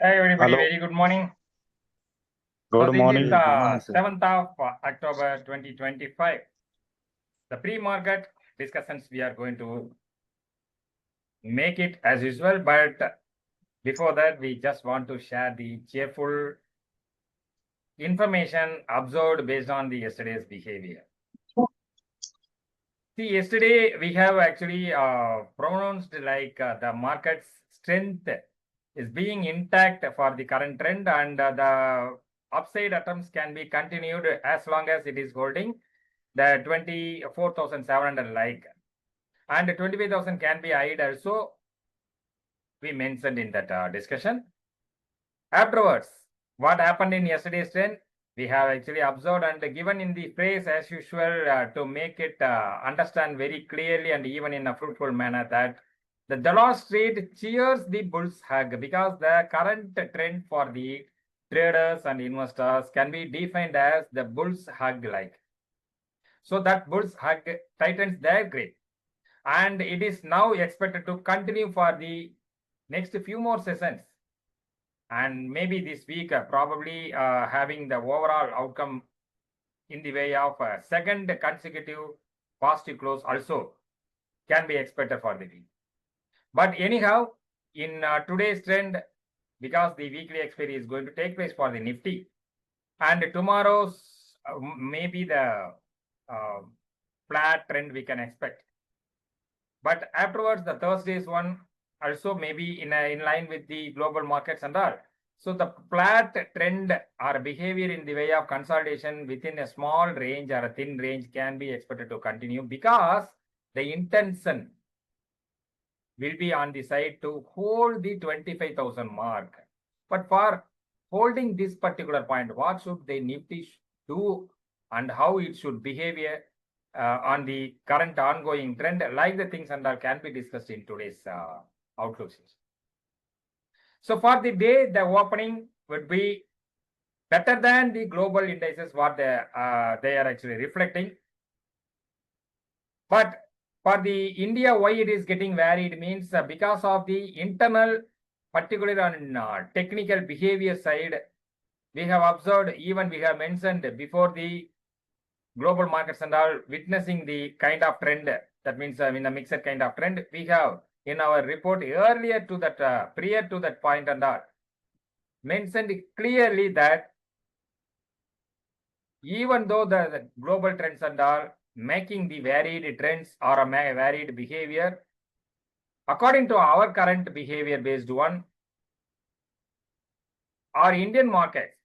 Hey everybody, Hello. very good morning. Good So this morning. is Good morning, sir. 7th of October 2025. The pre-market discussions we are going to make it as usual, but before that we just want to share the cheerful information observed based on the yesterday's behavior. See, yesterday we have actually pronounced like the market's strength is being intact for the current trend, and the upside attempts can be continued as long as it is holding the 24,700 like, and 25,000 can be eyed also. We mentioned in that discussion. Afterwards, what happened in yesterday's trend? We have actually observed and given in the phrase as usual to make it understand very clearly and even in a fruitful manner that the Dallas trade cheers the bull's hug, because the current trend for the traders and investors can be defined as the bull's hug like. So that bull's hug tightens their grip, and it is now expected to continue for the next few more sessions, and maybe this week probably having the overall outcome in the way of a second consecutive positive close also can be expected for the week. But anyhow, in today's trend, because the weekly expiry is going to take place for the Nifty, and tomorrow's maybe the uh, flat trend we can expect. But afterwards, the Thursday's one also maybe in line with the global markets and all. So the flat trend or behavior in the way of consolidation within a small range or a thin range can be expected to continue, because the intention will be on the side to hold the 25,000 mark. But for holding this particular point, what should the Nifty do and how it should behave on the current ongoing trend, like the things and all can be discussed in today's outlook session. So for the day, the opening would be better than the global indices what they are actually reflecting. But for the India, why it is getting varied means because of the internal, particularly on technical behavior side, we have observed, even we have mentioned before the global markets and all witnessing the kind of trend, that means in a mixed kind of trend, we have in our report earlier to that, prior to that point and all, mentioned clearly that even though the global trends and all making the varied trends or a varied behavior, according to our current behavior based one, our Indian markets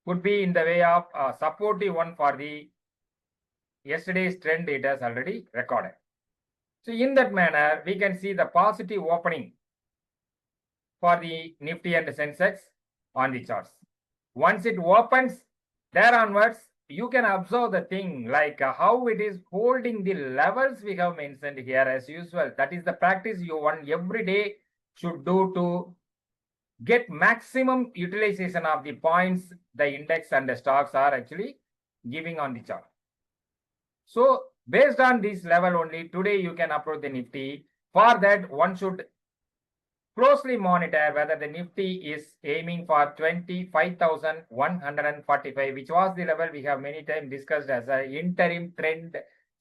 could be in the way of a supportive one for the yesterday's trend it has already recorded. So in that manner, we can see the positive opening for the Nifty and the Sensex on the charts. Once it opens, there onwards, you can observe the thing like how it is holding the levels we have mentioned here as usual. That is the practice you want every day should do to get maximum utilization of the points the index and the stocks are actually giving on the chart. So based on this level only, today you can approach the Nifty. For that, one should closely monitor whether the Nifty is aiming for 25,145, which was the level we have many times discussed as an interim trend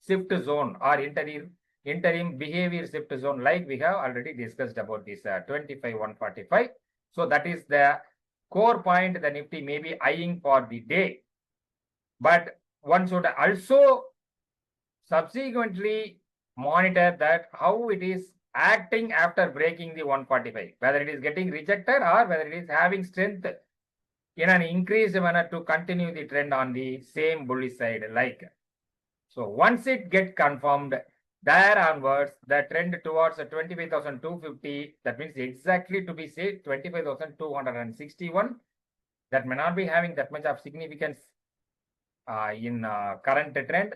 shift zone or interim behavior shift zone, like we have already discussed about this 25,145. So that is the core point the Nifty may be eyeing for the day. But one should also subsequently monitor that how it is acting after breaking the 145, whether it is getting rejected or whether it is having strength in an increased manner to continue the trend on the same bullish side like. So once it gets confirmed, there onwards, the trend towards 25,250, that means exactly to be said 25,261, that may not be having that much of significance in current trend,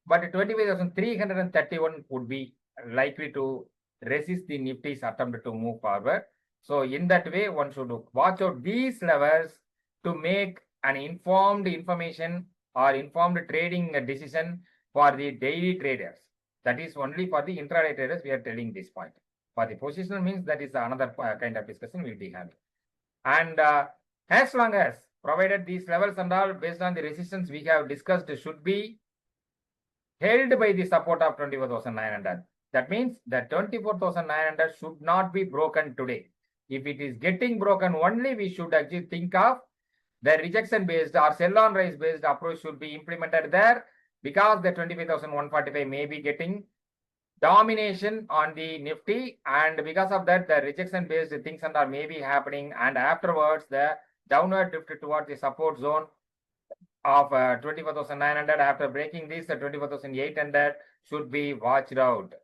but 25,331 would be likely to resist the Nifty's attempt to move forward. So in that way, one should watch out these levels to make an informed information or informed trading decision for the daily traders. That is only for the intraday traders we are telling this point. For the positional means, that is another kind of discussion we'll be having. And as long as provided these levels and all based on the resistance we have discussed should be held by the support of 24,900. That means that 24,900 should not be broken today. If it is getting broken only, we should actually think of the rejection based or sell on rise based approach should be implemented there, because the 25,145 may be getting domination on the Nifty, and because of that the rejection based things and are may be happening, and afterwards the downward drift towards the support zone of 24,900. After breaking this, the 24,800 should be watched out.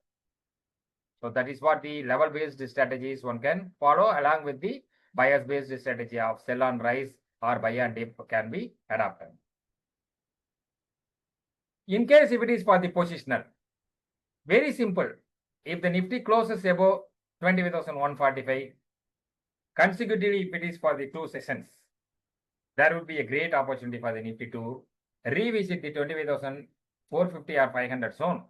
So that is what the level based strategies one can follow, along with the bias based strategy of sell on rise or buy on dip can be adopted. In case if it is for the positional, very simple. If the Nifty closes above 25,145 consecutively, if it is for the 2 sessions, there would be a great opportunity for the Nifty to revisit the 25,450 or 500 zone.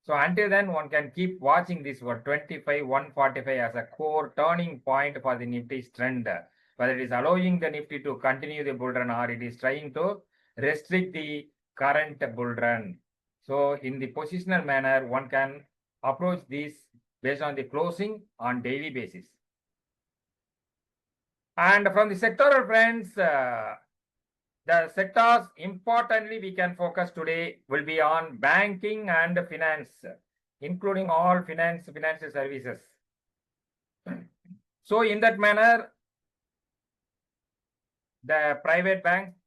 So until then, one can keep watching this for 25,145 as a core turning point for the Nifty's trend, whether it is allowing the Nifty to continue the bull run or it is trying to restrict the current bull run. So in the positional manner, one can approach this based on the closing on daily basis. And from the sectoral friends, the sectors importantly we can focus today will be on banking and finance, including all financial services. So in that manner, the private banks,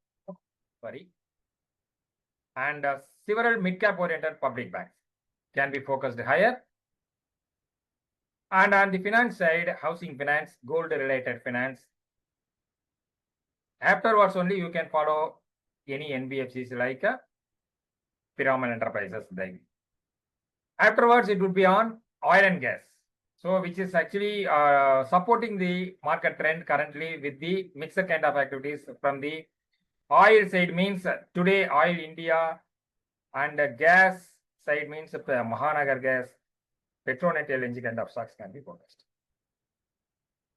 and several mid-cap oriented public banks can be focused higher. And on the finance side, housing finance, gold related finance. Afterwards only you can follow any NBFCs like Piramal Enterprises. Afterwards it would be on oil and gas. So which is actually supporting the market trend currently with the mixed kind of activities. From the oil side means today Oil India, and gas side means Mahanagar Gas, Petronet LNG kind of stocks can be focused.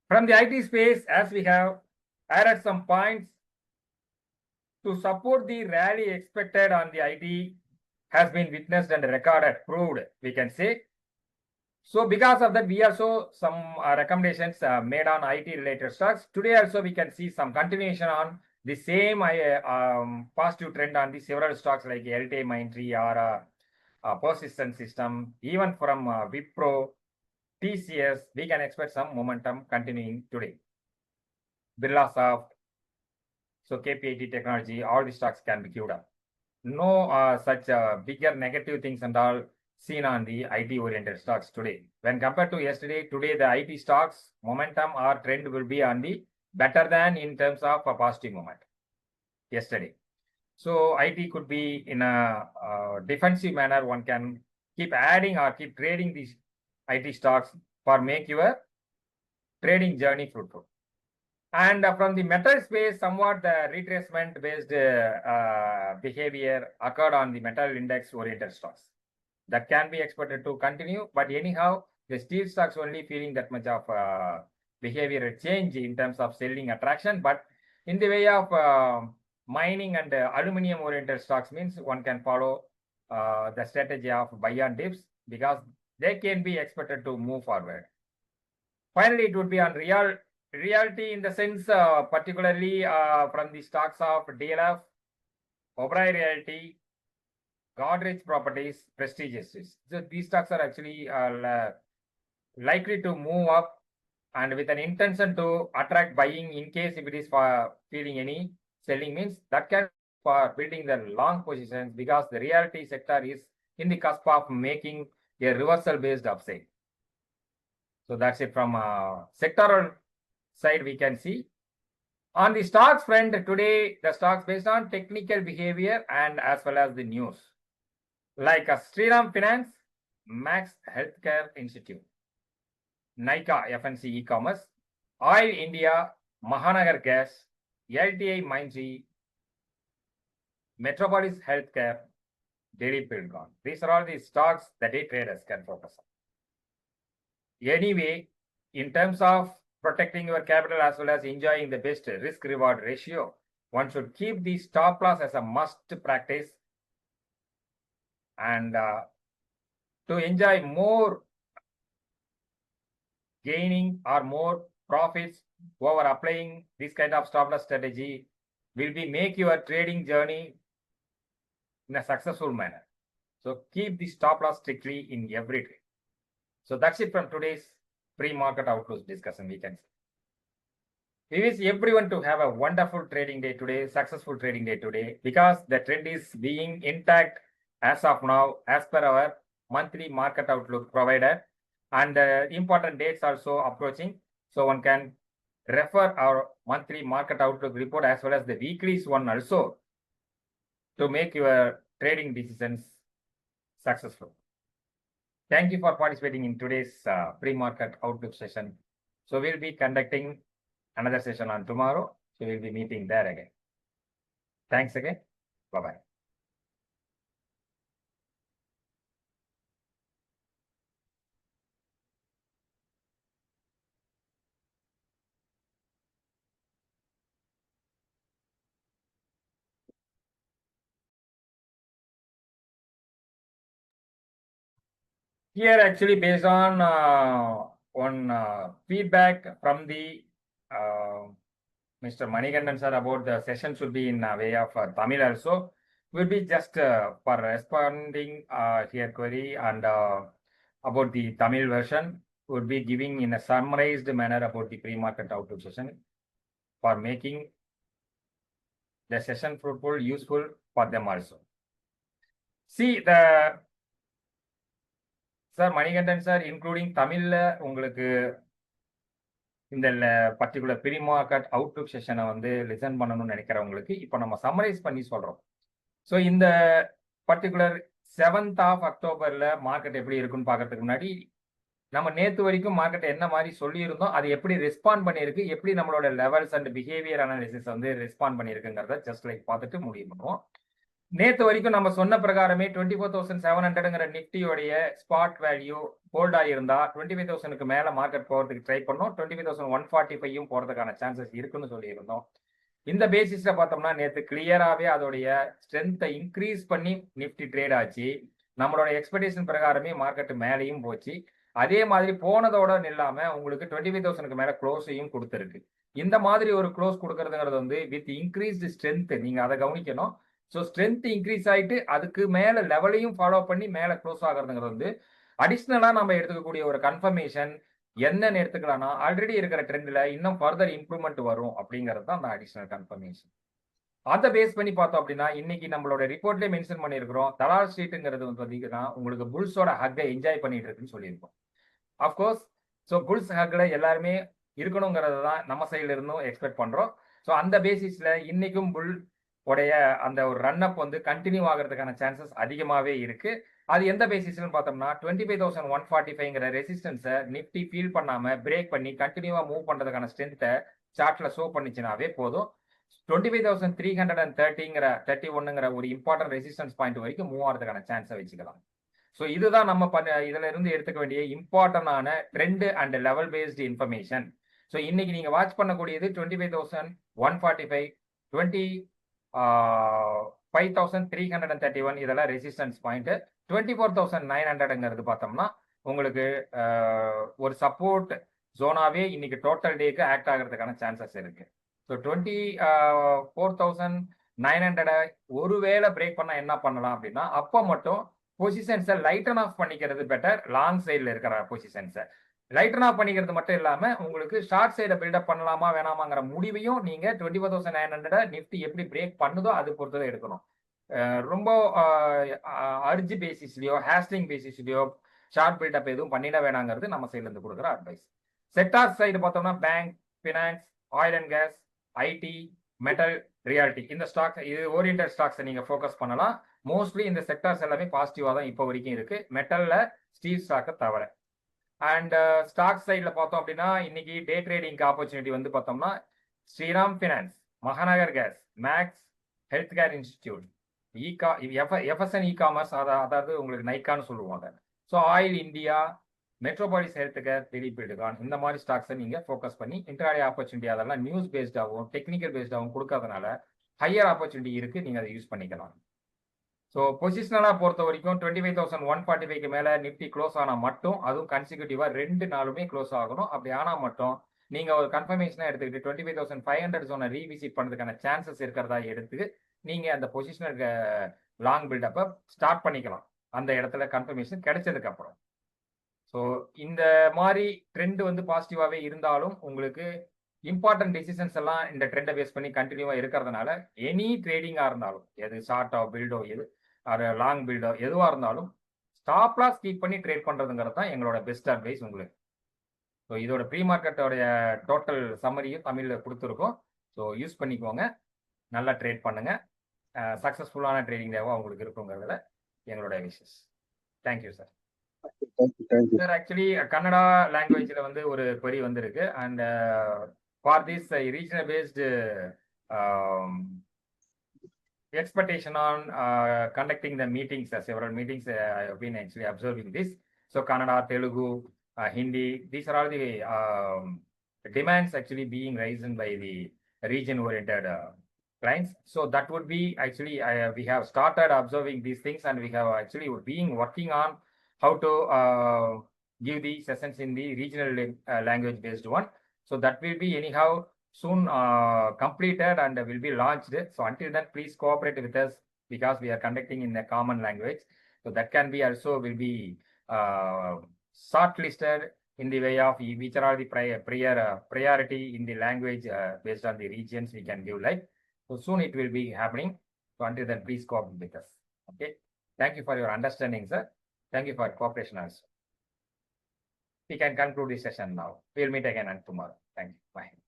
From the IT space, as we have added some points to support the rally expected on the IT has been witnessed and recorded, proved, we can say. So because of that, we also some recommendations made on IT related stocks. Today also we can see some continuation on the same positive trend on the several stocks like LT Mindtree or Persistent System, even from Wipro, TCS, we can expect some momentum continuing today. Birlasoft, so KPIT Technology, all the stocks can be queued up. No such bigger negative things and all seen on the IT oriented stocks today. When compared to yesterday, today the IT stocks momentum or trend will be on the better than in terms of a positive moment yesterday. So IT could be in a defensive manner. One can keep adding or keep trading these IT stocks for make your trading journey fruitful. And from the metal space, somewhat the retracement based behavior occurred on the metal index oriented stocks. That can be expected to continue, but anyhow, the steel stocks only feeling that much of behavior change in terms of selling attraction. But in the way of mining and aluminum oriented stocks means one can follow the strategy of buy on dips, because they can be expected to move forward. Finally, it would be on realty in the sense, particularly from the stocks of DLF, Oberoi Realty, Godrej Properties, Prestigious. So these stocks are actually likely to move up, and with an intention to attract buying in case if it is for feeling any selling means that can for building the long positions, because the realty sector is in the cusp of making a reversal based upside. So that's it from sectoral side we can see. On the stocks front today, the stocks based on technical behavior and as well as the news, like Shriram Finance, Max Healthcare Institute, Nika FNC E-Commerce, Oil India, Mahanagar Gas, LTI Mindtree, Metropolis Healthcare, Daily Pilgrim. These are all the stocks that day traders can focus on. Anyway, in terms of protecting your capital as well as enjoying the best risk reward ratio, one should keep the stop loss as a must practice, and to enjoy more gaining or more profits over applying this kind of stop loss strategy will be make your trading journey in a successful manner. So keep the stop loss strictly in every trade. So that's it from today's pre-market outlook discussion, we can say. We wish everyone to have a wonderful trading day today, successful trading day today, because the trend is being intact as of now, as per our monthly market outlook provided, and important dates also approaching. So one can refer our monthly market outlook report as well as the weekly's one also to make your trading decisions successful. Thank you for participating in today's pre-market outlook session. So we'll be conducting another session on tomorrow. So we'll be meeting there again. Thanks again. Bye-bye. Here actually based on one feedback from the Mr. Manikandan sir about the session should be in way of Tamil also. Will be just for responding here query and about the Tamil version would be giving in a summarized manner about the pre-market outlook session for making the session fruitful, useful for them also. See the Sir Manikandan sir, including Tamil, உங்களுக்கு இந்த particular pre market Outlook செஷனை வந்து listen பண்ணணும்னு நினைக்கிறவங்களுக்கு இப்போ நம்ம summarise பண்ணி சொல்றோம். So இந்த particular 7th of October market எப்படி இருக்குன்னு பார்க்கறதுக்கு முன்னாடி நம்ம நேற்று வரைக்கும் மார்க்கெட் என்ன மாதிரி சொல்லியிருந்தோம், அது எப்படி ரெஸ்பாண்ட் பண்ணியிருக்கு, எப்படி நம்மளோட லெவல்ஸ் அண்ட் பிஹேவியர் அனாலிசிஸ் வந்து ரெஸ்பாண்ட் பண்ணியிருக்குங்கிறத ஜஸ்ட் லைக் பார்த்துட்டு முடிவு பண்ணுவோம். நேற்று வரைக்கும் நம்ம சொன்ன பிரகாரமே 24,700ங்கிற நிஃப்டியோடைய ஸ்பாட் வேல்யூ ஹோல்ட் ஆகியிருந்தா 25,000க்கு மேல மார்க்கெட் போகிறதுக்கு ட்ரை பண்ணோம். 25,145 போறதுக்கான சான்சஸ் இருக்குன்னு சொல்லியிருந்தோம். இந்த பேசிஸ்ல பார்த்தோம்னா நேற்று கிளியராகவே அதோடைய ஸ்ட்ரென்த்தை இன்க்ரீஸ் பண்ணி நிஃப்டி ட்ரேட் ஆச்சு. நம்மளோட எக்ஸ்பெக்டேஷன் பிரகாரமே மார்க்கெட் மேலேயும் போச்சு. அதே மாதிரி போனதோட இல்லாம உங்களுக்கு 25,000க்கு மேல க்ளோஸையும் கொடுத்துருக்கு. இந்த மாதிரி ஒரு க்ளோஸ் கொடுக்கறதுங்கிறது வந்து வித் இன்க்ரீஸ்டு ஸ்ட்ரென்த், நீங்க அதை கவனிக்கணும். ஸோ ஸ்ட்ரென்த் இன்க்ரீஸ் ஆகிட்டு அதுக்கு மேலே லெவலையும் ஃபாலோ பண்ணி மேலே க்ளோஸ் ஆகிறதுங்கிறது வந்து அடிஷ்னலாக நம்ம எடுத்துக்கக்கூடிய ஒரு கன்ஃபர்மேஷன். என்னன்னு எடுத்துக்கலாம்னா ஆல்ரெடி இருக்கிற ட்ரெண்டில் இன்னும் ஃபர்தர் இம்ப்ரூவ்மெண்ட் வரும் அப்படிங்கிறது தான் அந்த அடிஷ்னல் கன்ஃபர்மேஷன். அதை பேஸ் பண்ணி பார்த்தோம் அப்படின்னா இன்னைக்கு நம்மளோட ரிப்போர்ட்லேயே மென்ஷன் பண்ணியிருக்கிறோம், தலால் ஸ்ட்ரீட்டுங்கிறது வந்து பார்த்தீங்கன்னா உங்களுக்கு புல்ஸோட ஹக்கை என்ஜாய் பண்ணிட்டு இருக்குன்னு சொல்லியிருக்கோம். அஃப்கோர்ஸ் ஸோ புல்ஸ் ஹக்கில் எல்லாருமே இருக்கணுங்கிறது தான் நம்ம சைடில் இருந்தும் எக்ஸ்பெக்ட் பண்ணுறோம். ஸோ அந்த பேசிஸில் இன்னைக்கும் புல் உடைய அந்த ஒரு ரன் அப் வந்து கண்டினியூ ஆகிறதுக்கான சான்சஸ் அதிகமாகவே இருக்கு. அது எந்த பேசிஸ்ன்னு பார்த்தோம்னா 25,145ங்கிற ரெசிஸ்டன்ஸை நிஃப்டி ஃபீல் பண்ணாம பிரேக் பண்ணி கண்டினியூவா மூவ் பண்றதுக்கான ஸ்ட்ரென்த்தை சார்ட்ல ஷோ பண்ணிச்சுனாவே போதும். 25,331ங்கிற ஒரு இம்பார்ட்டன்ட் ரெசிஸ்டன்ஸ் பாயிண்ட் வரைக்கும் மூவ் ஆகிறதுக்கான சான்ஸை வச்சுக்கலாம். ஸோ இதுதான் நம்ம இதுல இருந்து எடுத்துக்க வேண்டிய இம்பார்ட்டன்டான trend and level based information. So இன்னைக்கு நீங்க வாட்ச் பண்ணக்கூடியது 25,145, 5,331 இதெல்லாம் ரெசிஸ்டன்ஸ் பாயிண்ட். 24,900ங்கிறது பார்த்தோம்னா உங்களுக்கு ஒரு சப்போர்ட் ஜோனாவே இன்னைக்கு டோட்டல் டேக்கு ஆக்ட் ஆகிறதுக்கான சான்சஸ் இருக்கு. ஸோ 24,900 ஒருவேளை பிரேக் பண்ணா என்ன பண்ணலாம் அப்படின்னா அப்போ மட்டும் பொசிஷன்ஸை லைட்டன் ஆஃப் பண்ணிக்கிறது பெட்டர். லாங் சைடில் இருக்கிற பொசிஷன்ஸை லைட்டன் ஆஃப் பண்ணிக்கிறது மட்டும் இல்லாம உங்களுக்கு ஷார்ட் சைடை பில்டப் பண்ணலாமா வேணாமாங்கிற முடிவையும் நீங்க 24,900 நிஃப்டி எப்படி பிரேக் பண்ணுதோ அது பொறுத்ததை எடுக்கணும். ரொம்ப அர்ஜ் பேசிஸ்லயோ ஹேஸ்டிங் பேசிஸ்லயோ ஷார்ட் பில்டப் எதுவும் பண்ணிட வேணாங்கிறது நம்ம சைட்ல இருந்து கொடுக்குற அட்வைஸ். செக்டார் சைடு பார்த்தோம்னா bank, finance, oil and gas, IT, metal, reality, இந்த ஸ்டாக்ஸ், இது ஓரியன்டட் ஸ்டாக்ஸை நீங்க ஃபோக்கஸ் பண்ணலாம். மோஸ்ட்லி இந்த செக்டார்ஸ் எல்லாமே பாசிட்டிவா தான் இப்போ வரைக்கும் இருக்கு, மெட்டல்ல ஸ்டீல் ஸ்டாக்கை தவிர. அண்ட் ஸ்டாக் சைடில் பார்த்தோம் அப்படின்னா இன்னைக்கு டே ட்ரேடிங்க்கு ஆப்பர்ச்சுனிட்டி வந்து பார்த்தோம்னா Shriram finance, Mahanagar gas, Max health care institute, FSN e commerce, அதாவது உங்களுக்கு நைக்கான்னு சொல்லுவாங்க. So oil India, Metropolis healthcare, டெலி பில்டுகான் இந்த மாதிரி ஸ்டாக்ஸை நீங்க ஃபோக்கஸ் பண்ணி இன்ட்ராடே ஆப்பர்ச்சுனிட்டி அதெல்லாம் நியூஸ் பேஸ்டாகவும் டெக்னிக்கல் பேஸ்டாகவும் கொடுக்கறதுனால ஹையர் ஆப்பர்ச்சுனிட்டி இருக்கு, நீங்க அதை யூஸ் பண்ணிக்கலாம். ஸோ பொசிஷனலாக பொறுத்த வரைக்கும் 25,145க்கு மேலே நிஃப்டி க்ளோஸ் ஆனால் மட்டும், அதுவும் கன்சிக்யூட்டிவாக 2 நாளுமே க்ளோஸ் ஆகணும். அப்படி ஆனால் மட்டும் நீங்கள் ஒரு கன்ஃபர்மேஷனாக எடுத்துக்கிட்டு 25,500 ஜோனை ரீவிசிட் பண்ணுறதுக்கான சான்சஸ் இருக்கிறதா எடுத்து நீங்கள் அந்த பொசிஷனல் லாங் பில்டப்பை ஸ்டார்ட் பண்ணிக்கலாம் அந்த இடத்துல கன்ஃபர்மேஷன் கிடைச்சதுக்கு அப்புறம். ஸோ இந்த மாதிரி ட்ரெண்ட் வந்து பாசிட்டிவாகவே இருந்தாலும் உங்களுக்கு இம்பார்ட்டன்ட் டிசிஷன்ஸ் எல்லாம் இந்த ட்ரெண்டை பேஸ் பண்ணி கண்டினியூவாக இருக்கிறதுனால எனி ட்ரேடிங்காக இருந்தாலும், எது ஷார்ட்டோ பில்டோ எது அது லாங் பில்டோ எதுவாக இருந்தாலும் ஸ்டாப் லாஸ் கீப் பண்ணி ட்ரேட் பண்ணுறதுங்கிறது தான் எங்களோட பெஸ்ட் அட்வைஸ் உங்களுக்கு. ஸோ இதோட ப்ரீ மார்க்கெட்டோடைய டோட்டல் சம்மரியும் தமிழில் கொடுத்துருக்கோம். ஸோ யூஸ் பண்ணிக்கோங்க, நல்லா ட்ரேட் பண்ணுங்கள், சக்ஸஸ்ஃபுல்லான ட்ரேடிங் தேவை உங்களுக்கு இருக்குங்கிறதுல எங்களோட wishes. Thank you sir. Sir actually Kannada லாங்குவேஜில் வந்து ஒரு query வந்திருக்கு. And for this regional based expectation on conducting the meetings, several meetings I have been actually observing this. So Kannada, Telugu, Hindi, these are all the demands actually being raised by the region oriented clients. So that would be actually we have started observing these things, and we have actually been working on how to give the sessions in the regional language based one. So that will be anyhow soon completed and will be launched. So until then, please cooperate with us because we are conducting in a common language. So that can be also will be shortlisted in the way of which are the priority in the language based on the regions we can give like. So soon it will be happening. So until then, please cooperate with us. Okay. Thank you for your understanding, sir. Thank you for cooperation also. We can conclude this session now. We'll meet again tomorrow. Thank you. Bye.